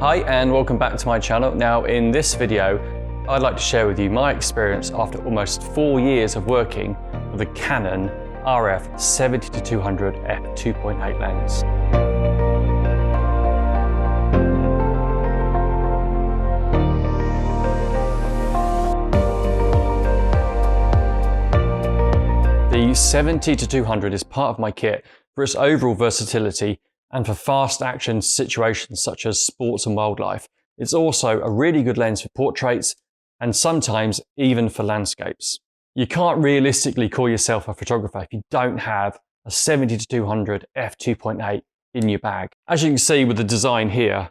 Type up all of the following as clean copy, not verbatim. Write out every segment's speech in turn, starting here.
Hi and welcome back to my channel. Now in this video, I'd like to share with you my experience after almost 4 years of working with a Canon RF70-200 f2.8 lens. The 70-200 is part of my kit for its overall versatility and for fast action situations such as sports and wildlife. It's also a really good lens for portraits and sometimes even for landscapes. You can't realistically call yourself a photographer if you don't have a 70-200 f2.8 in your bag. As you can see with the design here,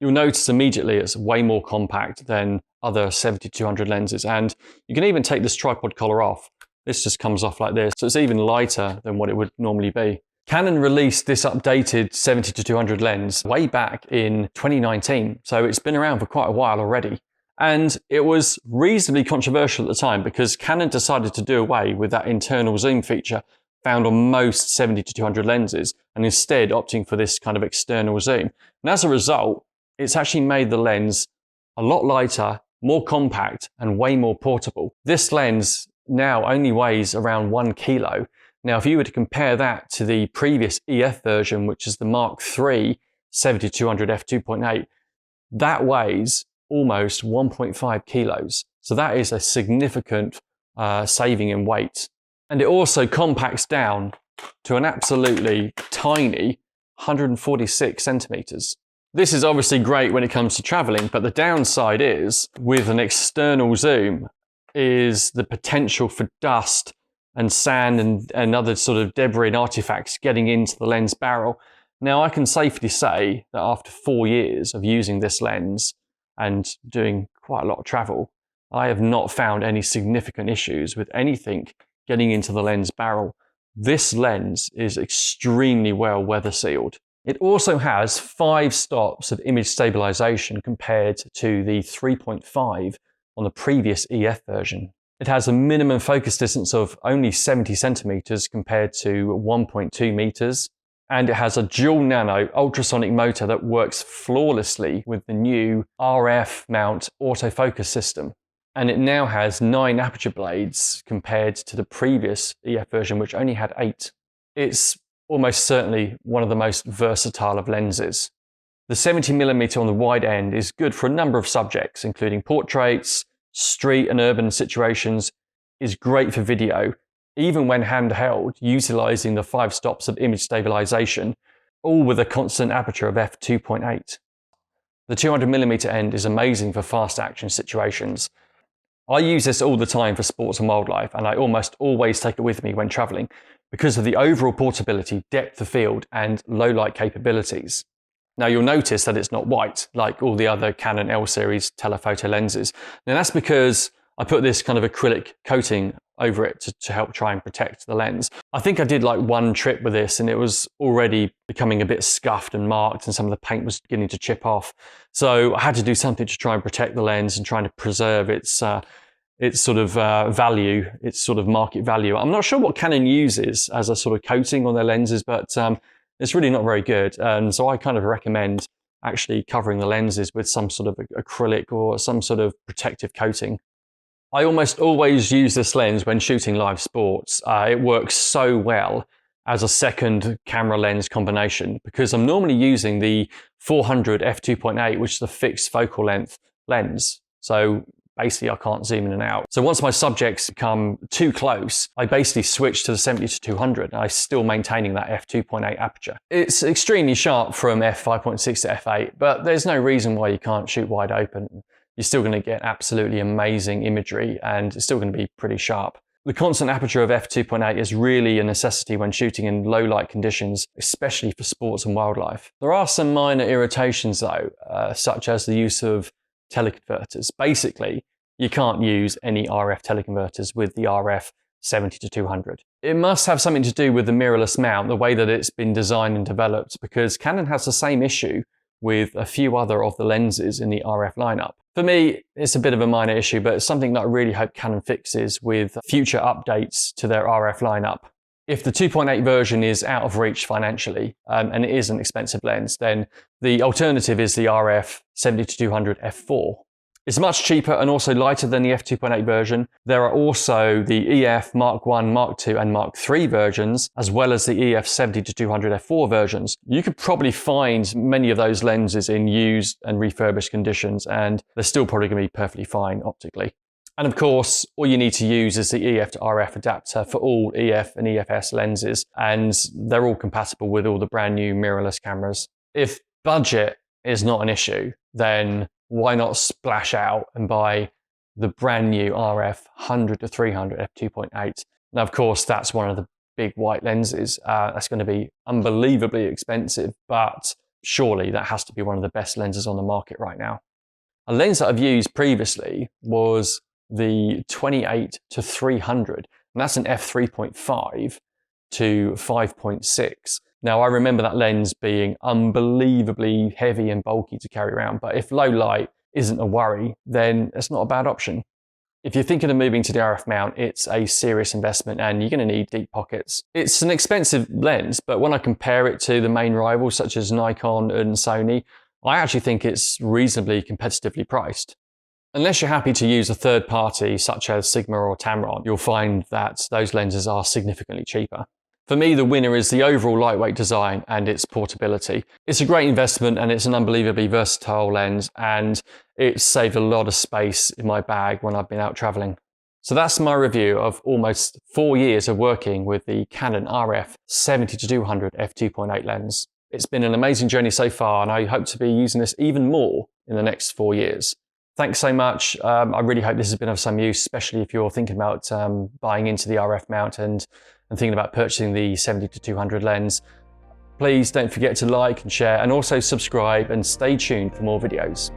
you'll notice immediately it's way more compact than other 70-200 lenses, and you can even take this tripod collar off. This just comes off like this, so it's even lighter than what it would normally be. Canon released this updated 70-200 lens way back in 2019, so it's been around for quite a while already. And it was reasonably controversial at the time because Canon decided to do away with that internal zoom feature found on most 70-200 lenses and instead opting for this kind of external zoom. And as a result, it's actually made the lens a lot lighter, more compact, and way more portable. This lens now only weighs around 1 kilo. Now, if you were to compare that to the previous EF version, which is the Mark III 70-200 f2.8, that weighs almost 1.5 kilos. So that is a significant saving in weight. And it also compacts down to an absolutely tiny 146 centimeters. This is obviously great when it comes to traveling, but the downside is, with an external zoom, is the potential for dust and sand and other sort of debris and artifacts getting into the lens barrel. Now, I can safely say that after 4 years of using this lens and doing quite a lot of travel, I have not found any significant issues with anything getting into the lens barrel. This lens is extremely well weather sealed. It also has 5 stops of image stabilization compared to the 3.5 on the previous EF version. It has a minimum focus distance of only 70 centimeters compared to 1.2 meters. And it has a dual nano ultrasonic motor that works flawlessly with the new RF mount autofocus system. And it now has 9 aperture blades compared to the previous EF version, which only had 8. It's almost certainly one of the most versatile of lenses. The 70mm on the wide end is good for a number of subjects, including portraits, street and urban situations, is great for video, even when handheld, utilizing the 5 stops of image stabilization, all with a constant aperture of f2.8. The 200mm end is amazing for fast action situations. I use this all the time for sports and wildlife, and I almost always take it with me when traveling because of the overall portability, depth of field, and low light capabilities. Now, you'll notice that it's not white like all the other Canon L series telephoto lenses. Now, that's because I put this kind of acrylic coating over it to help try and protect the lens. I think I did like 1 trip with this and it was already becoming a bit scuffed and marked and some of the paint was beginning to chip off. So I had to do something to try and protect the lens and trying to preserve its sort of value, its sort of market value. I'm not sure what Canon uses as a sort of coating on their lenses, but it's really not very good. And so I kind of recommend actually covering the lenses with some sort of acrylic or some sort of protective coating. I almost always use this lens when shooting live sports. It works so well as a second camera lens combination because I'm normally using the 400 f2.8, which is the fixed focal length lens. So basically I can't zoom in and out. So once my subjects come too close, I basically switch to the 70-200 and I'm still maintaining that f2.8 aperture. It's extremely sharp from f5.6 to f8, but there's no reason why you can't shoot wide open. You're still going to get absolutely amazing imagery and it's still going to be pretty sharp. The constant aperture of f2.8 is really a necessity when shooting in low light conditions, especially for sports and wildlife. There are some minor irritations though, such as the use of teleconverters. Basically, you can't use any RF teleconverters with the RF70-200. It must have something to do with the mirrorless mount, the way that it's been designed and developed, because Canon has the same issue with a few other of the lenses in the RF lineup. For me, it's a bit of a minor issue, but it's something that I really hope Canon fixes with future updates to their RF lineup. If the 2.8 version is out of reach financially, and it is an expensive lens, then the alternative is the RF70-200 f4. It's much cheaper and also lighter than the f2.8 version. There are also the EF MKI, Mark II and Mark III versions, as well as the EF 70-200 f4 versions. You could probably find many of those lenses in used and refurbished conditions, and they're still probably going to be perfectly fine optically. And of course, all you need to use is the EF to RF adapter for all EF and EFS lenses, and they're all compatible with all the brand new mirrorless cameras. If budget is not an issue, then why not splash out and buy the brand new RF70-200 f2.8? Now, of course, that's one of the big white lenses. That's going to be unbelievably expensive, but surely that has to be one of the best lenses on the market right now. A lens that I've used previously was the 28-300, and that's an f3.5 to 5.6. Now, I remember that lens being unbelievably heavy and bulky to carry around, but if low light isn't a worry, then it's not a bad option. If you're thinking of moving to the RF mount, it's a serious investment and you're going to need deep pockets. It's an expensive lens, but when I compare it to the main rivals such as Nikon and Sony, I actually think it's reasonably competitively priced. Unless you're happy to use a third party such as Sigma or Tamron, you'll find that those lenses are significantly cheaper. For me, the winner is the overall lightweight design and its portability. It's a great investment and it's an unbelievably versatile lens, and it's saved a lot of space in my bag when I've been out traveling. So that's my review of almost 4 years of working with the Canon RF70-200 f2.8 lens. It's been an amazing journey so far, and I hope to be using this even more in the next 4 years. Thanks so much. I really hope this has been of some use, especially if you're thinking about buying into the RF mount and thinking about purchasing the 70-200 lens. Please don't forget to like and share, and also subscribe, and stay tuned for more videos.